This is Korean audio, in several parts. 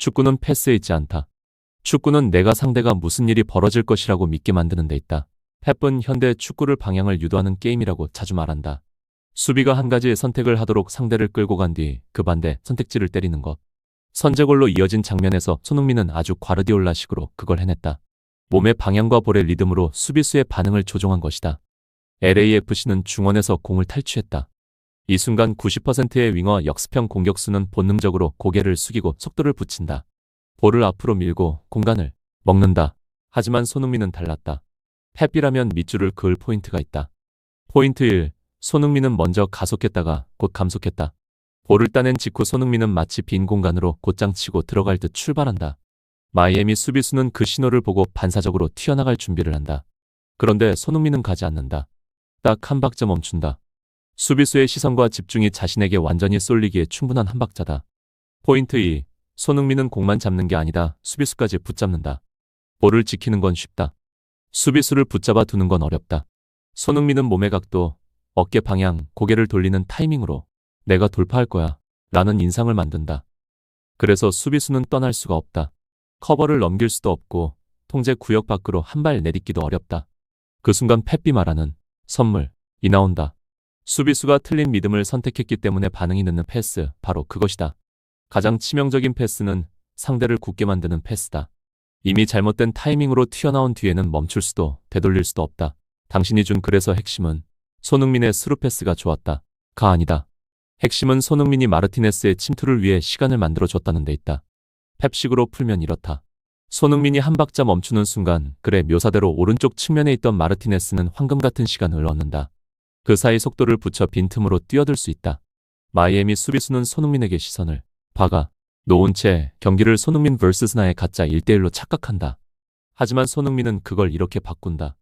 축구는 패스에 있지 않다. 축구는 내가 상대가 무슨 일이 벌어질 것이라고 믿게 만드는 데 있다. 펩은 현대 축구를 방향을 유도하는 게임이라고 자주 말한다. 수비가 한 가지의 선택을 하도록 상대를 끌고 간 뒤 그 반대 선택지를 때리는 것. 선제골로 이어진 장면에서 손흥민은 아주 과르디올라식으로 그걸 해냈다. 몸의 방향과 볼의 리듬으로 수비수의 반응을 조종한 것이다. LAFC는 중원에서 공을 탈취했다. 이 순간 90%의 윙어 역습형 공격수는 본능적으로 고개를 숙이고 속도를 붙인다. 볼을 앞으로 밀고 공간을 먹는다. 하지만 손흥민은 달랐다. 펩이라면 밑줄을 그을 포인트가 있다. 포인트 1. 손흥민은 먼저 가속했다가 곧 감속했다. 볼을 따낸 직후 손흥민은 마치 빈 공간으로 곧장 치고 들어갈 듯 출발한다. 마이애미 수비수는 그 신호를 보고 반사적으로 튀어나갈 준비를 한다. 그런데 손흥민은 가지 않는다. 딱 한 박자 멈춘다. 수비수의 시선과 집중이 자신에게 완전히 쏠리기에 충분한 한 박자다. 포인트 2. 손흥민은 공만 잡는 게 아니다. 수비수까지 붙잡는다. 볼을 지키는 건 쉽다. 수비수를 붙잡아 두는 건 어렵다. 손흥민은 몸의 각도, 어깨 방향, 고개를 돌리는 타이밍으로 내가 돌파할 거야 라는 인상을 만든다. 그래서 수비수는 떠날 수가 없다. 커버를 넘길 수도 없고 통제 구역 밖으로 한 발 내딛기도 어렵다. 그 순간 펩이 말하는 선물이 나온다. 수비수가 틀린 믿음을 선택했기 때문에 반응이 늦는 패스, 바로 그것이다. 가장 치명적인 패스는 상대를 굳게 만드는 패스다. 이미 잘못된 타이밍으로 튀어나온 뒤에는 멈출 수도 되돌릴 수도 없다. 당신이 준 그래서 핵심은 손흥민의 스루 패스가 좋았다. 가 아니다. 핵심은 손흥민이 마르티네스의 침투를 위해 시간을 만들어줬다는 데 있다. 펩식으로 풀면 이렇다. 손흥민이 한 박자 멈추는 순간 그의 묘사대로 오른쪽 측면에 있던 마르티네스는 황금 같은 시간을 얻는다. 그 사이 속도를 붙여 빈틈으로 뛰어들 수 있다. 마이애미 수비수는 손흥민에게 시선을 박아 놓은 채 경기를 손흥민 vs 나의 가짜 1대1로 착각한다. 하지만 손흥민은 그걸 이렇게 바꾼다.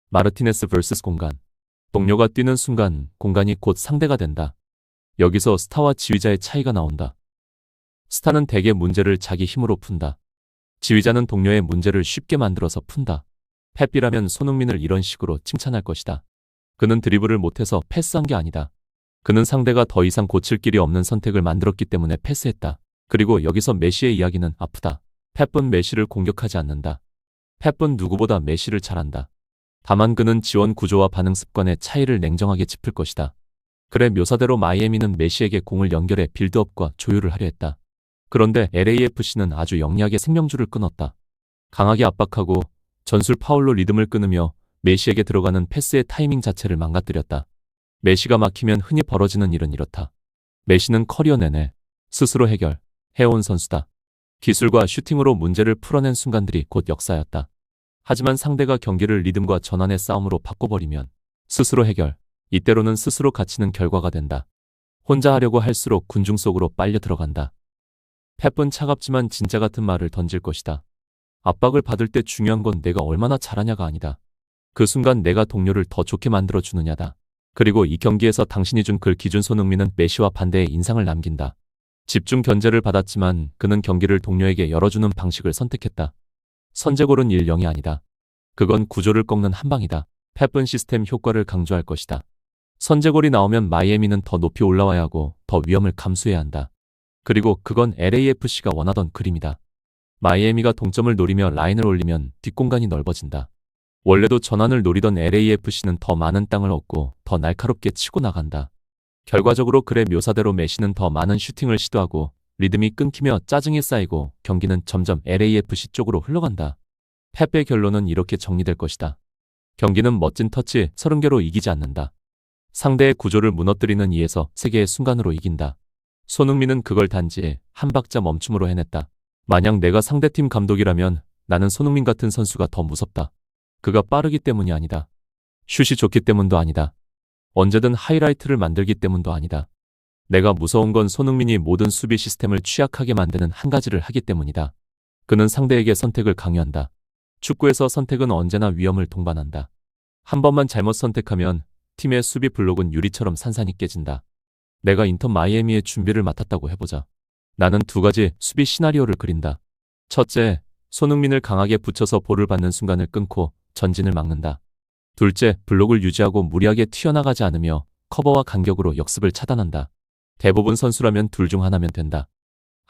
마르티네스 vs 공간. 동료가 뛰는 순간 공간이 곧 상대가 된다. 여기서 스타와 지휘자의 차이가 나온다. 스타는 대개 문제를 자기 힘으로 푼다. 지휘자는 동료의 문제를 쉽게 만들어서 푼다. 펩이라면 손흥민을 이런 식으로 칭찬할 것이다. 그는 드리블을 못해서 패스한 게 아니다. 그는 상대가 더 이상 고칠 길이 없는 선택을 만들었기 때문에 패스했다. 그리고 여기서 메시의 이야기는 아프다. 펩은 메시를 공격하지 않는다. 펩은 누구보다 메시를 잘 안다. 다만 그는 지원 구조와 반응 습관의 차이를 냉정하게 짚을 것이다. 그의 묘사대로 마이애미는 메시에게 공을 연결해 빌드업과 조율을 하려 했다. 그런데 LAFC는 아주 영리하게 생명줄을 끊었다. 강하게 압박하고 전술 파울로 리듬을 끊으며 메시에게 들어가는 패스의 타이밍 자체를 망가뜨렸다. 메시가 막히면 흔히 벌어지는 일은 이렇다. 메시는 커리어 내내 스스로 해결해온 선수다. 기술과 슈팅으로 문제를 풀어낸 순간들이 곧 역사였다. 하지만 상대가 경기를 리듬과 전환의 싸움으로 바꿔버리면 스스로 해결, 이때로는 스스로 갇히는 결과가 된다. 혼자 하려고 할수록 군중 속으로 빨려 들어간다. 펩은 차갑지만 진짜 같은 말을 던질 것이다. 압박을 받을 때 중요한 건 내가 얼마나 잘하냐가 아니다. 그 순간 내가 동료를 더 좋게 만들어주느냐다. 그리고 이 경기에서 당신이 준 그 기준 손흥민은 메시와 반대의 인상을 남긴다. 집중 견제를 받았지만 그는 경기를 동료에게 열어주는 방식을 선택했다. 선제골은 1-0이 아니다. 그건 구조를 꺾는 한 방이다. 펩은 시스템 효과를 강조할 것이다. 선제골이 나오면 마이애미는 더 높이 올라와야 하고 더 위험을 감수해야 한다. 그리고 그건 LAFC가 원하던 그림이다. 마이애미가 동점을 노리며 라인을 올리면 뒷공간이 넓어진다. 원래도 전환을 노리던 LAFC는 더 많은 땅을 얻고 더 날카롭게 치고 나간다. 결과적으로 그의 묘사대로 메시는 더 많은 슈팅을 시도하고 리듬이 끊기며 짜증이 쌓이고 경기는 점점 LAFC 쪽으로 흘러간다. 펩의 결론은 이렇게 정리될 것이다. 경기는 멋진 터치 30개로 이기지 않는다. 상대의 구조를 무너뜨리는 2에서 3개의 순간으로 이긴다. 손흥민은 그걸 단지 한 박자 멈춤으로 해냈다. 만약 내가 상대팀 감독이라면 나는 손흥민 같은 선수가 더 무섭다. 그가 빠르기 때문이 아니다. 슛이 좋기 때문도 아니다. 언제든 하이라이트를 만들기 때문도 아니다. 내가 무서운 건 손흥민이 모든 수비 시스템을 취약하게 만드는 한 가지를 하기 때문이다. 그는 상대에게 선택을 강요한다. 축구에서 선택은 언제나 위험을 동반한다. 한 번만 잘못 선택하면 팀의 수비 블록은 유리처럼 산산이 깨진다. 내가 인터 마이애미의 준비를 맡았다고 해보자. 나는 2가지 수비 시나리오를 그린다. 첫째, 손흥민을 강하게 붙여서 볼을 받는 순간을 끊고 전진을 막는다. 둘째, 블록을 유지하고 무리하게 튀어나가지 않으며 커버와 간격으로 역습을 차단한다. 대부분 선수라면 둘 중 하나면 된다.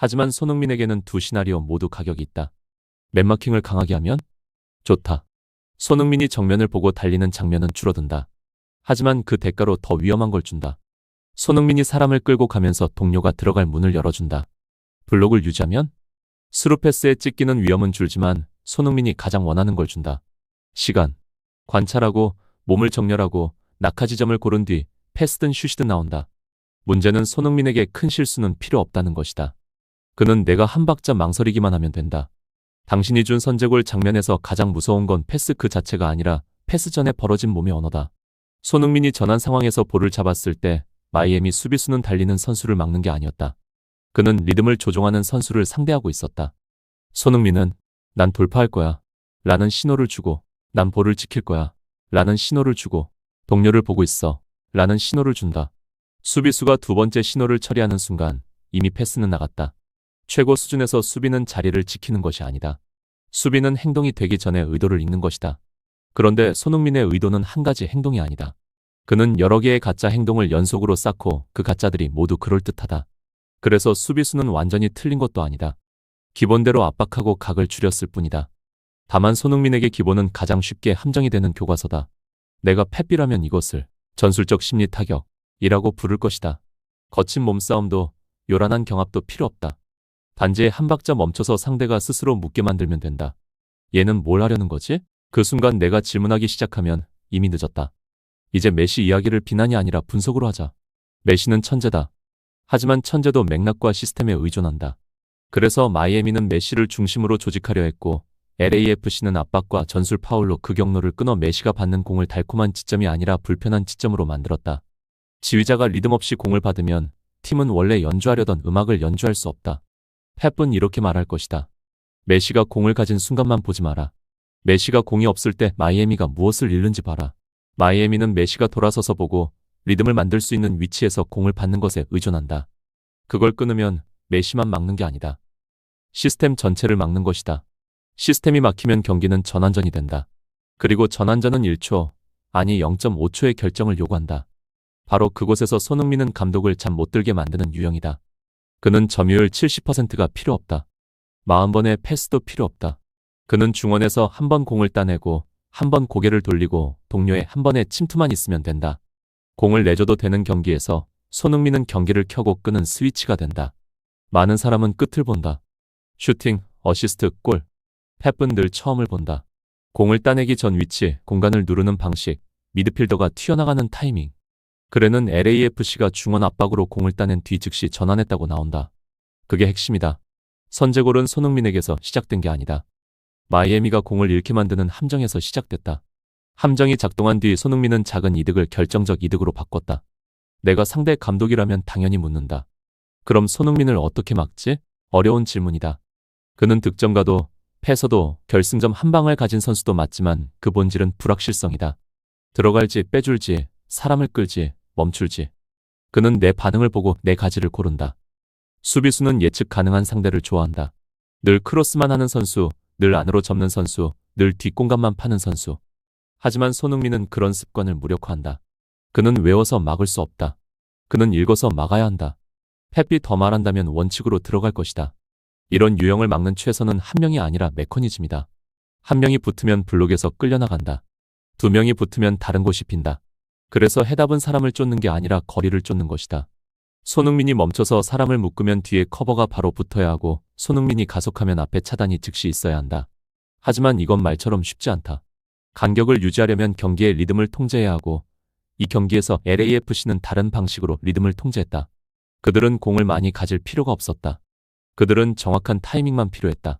하지만 손흥민에게는 두 시나리오 모두 가격이 있다. 맨마킹을 강하게 하면? 좋다. 손흥민이 정면을 보고 달리는 장면은 줄어든다. 하지만 그 대가로 더 위험한 걸 준다. 손흥민이 사람을 끌고 가면서 동료가 들어갈 문을 열어준다. 블록을 유지하면? 스루패스에 찢기는 위험은 줄지만 손흥민이 가장 원하는 걸 준다. 시간. 관찰하고 몸을 정렬하고 낙하지점을 고른 뒤 패스든 슛이든 나온다. 문제는 손흥민에게 큰 실수는 필요 없다는 것이다. 그는 내가 한 박자 망설이기만 하면 된다. 당신이 준 선제골 장면에서 가장 무서운 건 패스 그 자체가 아니라 패스 전에 벌어진 몸의 언어다. 손흥민이 전환 상황에서 볼을 잡았을 때 마이애미 수비수는 달리는 선수를 막는 게 아니었다. 그는 리듬을 조종하는 선수를 상대하고 있었다. 손흥민은 난 돌파할 거야 라는 신호를 주고 난 볼을 지킬 거야 라는 신호를 주고 동료를 보고 있어 라는 신호를 준다. 수비수가 두 번째 신호를 처리하는 순간 이미 패스는 나갔다. 최고 수준에서 수비는 자리를 지키는 것이 아니다. 수비는 행동이 되기 전에 의도를 읽는 것이다. 그런데 손흥민의 의도는 한 가지 행동이 아니다. 그는 여러 개의 가짜 행동을 연속으로 쌓고 그 가짜들이 모두 그럴듯하다. 그래서 수비수는 완전히 틀린 것도 아니다. 기본대로 압박하고 각을 줄였을 뿐이다. 다만 손흥민에게 기본은 가장 쉽게 함정이 되는 교과서다. 내가 펫비라면 이것을 전술적 심리 타격이라고 부를 것이다. 거친 몸싸움도 요란한 경합도 필요 없다. 단지 한 박자 멈춰서 상대가 스스로 묻게 만들면 된다. 얘는 뭘 하려는 거지? 그 순간 내가 질문하기 시작하면 이미 늦었다. 이제 메시 이야기를 비난이 아니라 분석으로 하자. 메시는 천재다. 하지만 천재도 맥락과 시스템에 의존한다. 그래서 마이애미는 메시를 중심으로 조직하려 했고 LAFC는 압박과 전술 파울로 그 경로를 끊어 메시가 받는 공을 달콤한 지점이 아니라 불편한 지점으로 만들었다. 지휘자가 리듬 없이 공을 받으면 팀은 원래 연주하려던 음악을 연주할 수 없다. 펩은 이렇게 말할 것이다. 메시가 공을 가진 순간만 보지 마라. 메시가 공이 없을 때 마이애미가 무엇을 잃는지 봐라. 마이애미는 메시가 돌아서서 보고 리듬을 만들 수 있는 위치에서 공을 받는 것에 의존한다. 그걸 끊으면 메시만 막는 게 아니다. 시스템 전체를 막는 것이다. 시스템이 막히면 경기는 전환전이 된다. 그리고 전환전은 1초, 아니 0.5초의 결정을 요구한다. 바로 그곳에서 손흥민은 감독을 잠 못 들게 만드는 유형이다. 그는 점유율 70%가 필요 없다. 40번의 패스도 필요 없다. 그는 중원에서 한 번 공을 따내고 한 번 고개를 돌리고 동료의 한 번의 침투만 있으면 된다. 공을 내줘도 되는 경기에서 손흥민은 경기를 켜고 끄는 스위치가 된다. 많은 사람은 끝을 본다. 슈팅, 어시스트, 골. 펩은 늘 처음을 본다. 공을 따내기 전 위치, 공간을 누르는 방식, 미드필더가 튀어나가는 타이밍. 그래는 LAFC가 중원 압박으로 공을 따낸 뒤 즉시 전환했다고 나온다. 그게 핵심이다. 선제골은 손흥민에게서 시작된 게 아니다. 마이애미가 공을 잃게 만드는 함정에서 시작됐다. 함정이 작동한 뒤 손흥민은 작은 이득을 결정적 이득으로 바꿨다. 내가 상대 감독이라면 당연히 묻는다. 그럼 손흥민을 어떻게 막지? 어려운 질문이다. 그는 득점가도 패서도 결승점 한 방을 가진 선수도 맞지만 그 본질은 불확실성이다. 들어갈지 빼줄지 사람을 끌지 멈출지. 그는 내 반응을 보고 내 가지를 고른다. 수비수는 예측 가능한 상대를 좋아한다. 늘 크로스만 하는 선수, 늘 안으로 접는 선수, 늘 뒷공간만 파는 선수. 하지만 손흥민은 그런 습관을 무력화한다. 그는 외워서 막을 수 없다. 그는 읽어서 막아야 한다. 펩이 더 말한다면 원칙으로 들어갈 것이다. 이런 유형을 막는 최선은 한 명이 아니라 메커니즘이다. 한 명이 붙으면 블록에서 끌려나간다. 두 명이 붙으면 다른 곳이 빈다. 그래서 해답은 사람을 쫓는 게 아니라 거리를 쫓는 것이다. 손흥민이 멈춰서 사람을 묶으면 뒤에 커버가 바로 붙어야 하고 손흥민이 가속하면 앞에 차단이 즉시 있어야 한다. 하지만 이건 말처럼 쉽지 않다. 간격을 유지하려면 경기의 리듬을 통제해야 하고 이 경기에서 LAFC는 다른 방식으로 리듬을 통제했다. 그들은 공을 많이 가질 필요가 없었다. 그들은 정확한 타이밍만 필요했다.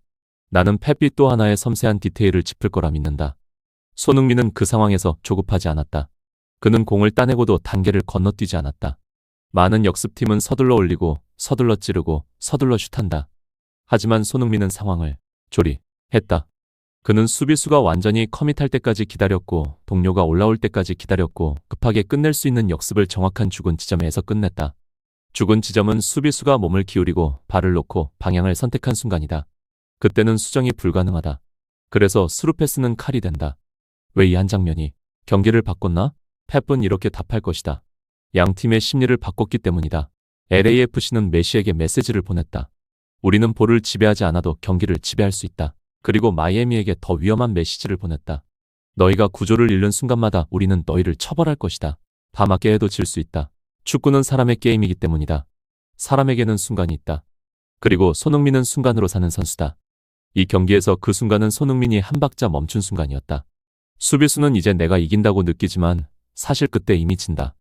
나는 펩이 또 하나의 섬세한 디테일을 짚을 거라 믿는다. 손흥민은 그 상황에서 조급하지 않았다. 그는 공을 따내고도 단계를 건너뛰지 않았다. 많은 역습팀은 서둘러 올리고 서둘러 찌르고 서둘러 슛한다. 하지만 손흥민은 상황을 조리했다. 그는 수비수가 완전히 커밋할 때까지 기다렸고 동료가 올라올 때까지 기다렸고 급하게 끝낼 수 있는 역습을 정확한 죽은 지점에서 끝냈다. 죽은 지점은 수비수가 몸을 기울이고 발을 놓고 방향을 선택한 순간이다. 그때는 수정이 불가능하다. 그래서 스루패스는 칼이 된다. 왜 이 한 장면이 경기를 바꿨나? 펩은 이렇게 답할 것이다. 양 팀의 심리를 바꿨기 때문이다. LAFC는 메시에게 메시지를 보냈다. 우리는 볼을 지배하지 않아도 경기를 지배할 수 있다. 그리고 마이애미에게 더 위험한 메시지를 보냈다. 너희가 구조를 잃는 순간마다 우리는 너희를 처벌할 것이다. 다 맞게 해도 질 수 있다. 축구는 사람의 게임이기 때문이다. 사람에게는 순간이 있다. 그리고 손흥민은 순간으로 사는 선수다. 이 경기에서 그 순간은 손흥민이 한 박자 멈춘 순간이었다. 수비수는 이제 내가 이긴다고 느끼지만 사실 그때 이미 진다.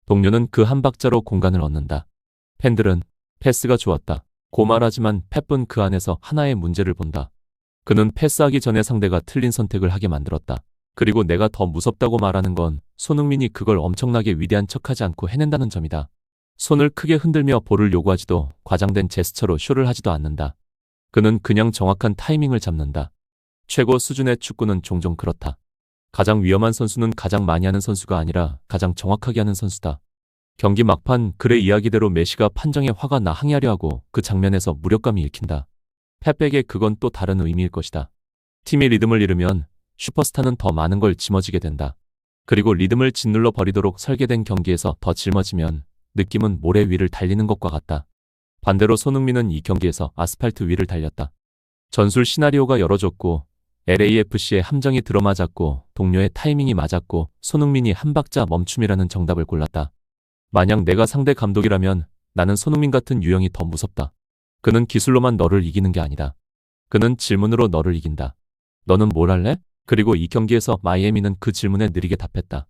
동료는 그 한 박자로 공간을 얻는다. 팬들은 패스가 좋았다 고 말하지만 펩은 그 안에서 하나의 문제를 본다. 그는 패스하기 전에 상대가 틀린 선택을 하게 만들었다. 그리고 내가 더 무섭다고 말하는 건 손흥민이 그걸 엄청나게 위대한 척하지 않고 해낸다는 점이다. 손을 크게 흔들며 볼을 요구하지도 과장된 제스처로 쇼를 하지도 않는다. 그는 그냥 정확한 타이밍을 잡는다. 최고 수준의 축구는 종종 그렇다. 가장 위험한 선수는 가장 많이 하는 선수가 아니라 가장 정확하게 하는 선수다. 경기 막판 그의 이야기대로 메시가 판정에 화가 나 항의하려 하고 그 장면에서 무력감이 읽힌다. 펩에게 그건 또 다른 의미일 것이다. 팀이 리듬을 잃으면 슈퍼스타는 더 많은 걸 짊어지게 된다. 그리고 리듬을 짓눌러 버리도록 설계된 경기에서 더 짊어지면 느낌은 모래 위를 달리는 것과 같다. 반대로 손흥민은 이 경기에서 아스팔트 위를 달렸다. 전술 시나리오가 열어졌고 LAFC의 함정이 들어맞았고 동료의 타이밍이 맞았고 손흥민이 한 박자 멈춤이라는 정답을 골랐다. 만약 내가 상대 감독이라면 나는 손흥민 같은 유형이 더 무섭다. 그는 기술로만 너를 이기는 게 아니다. 그는 질문으로 너를 이긴다. 너는 뭘 할래? 그리고 이 경기에서 마이애미는 그 질문에 느리게 답했다.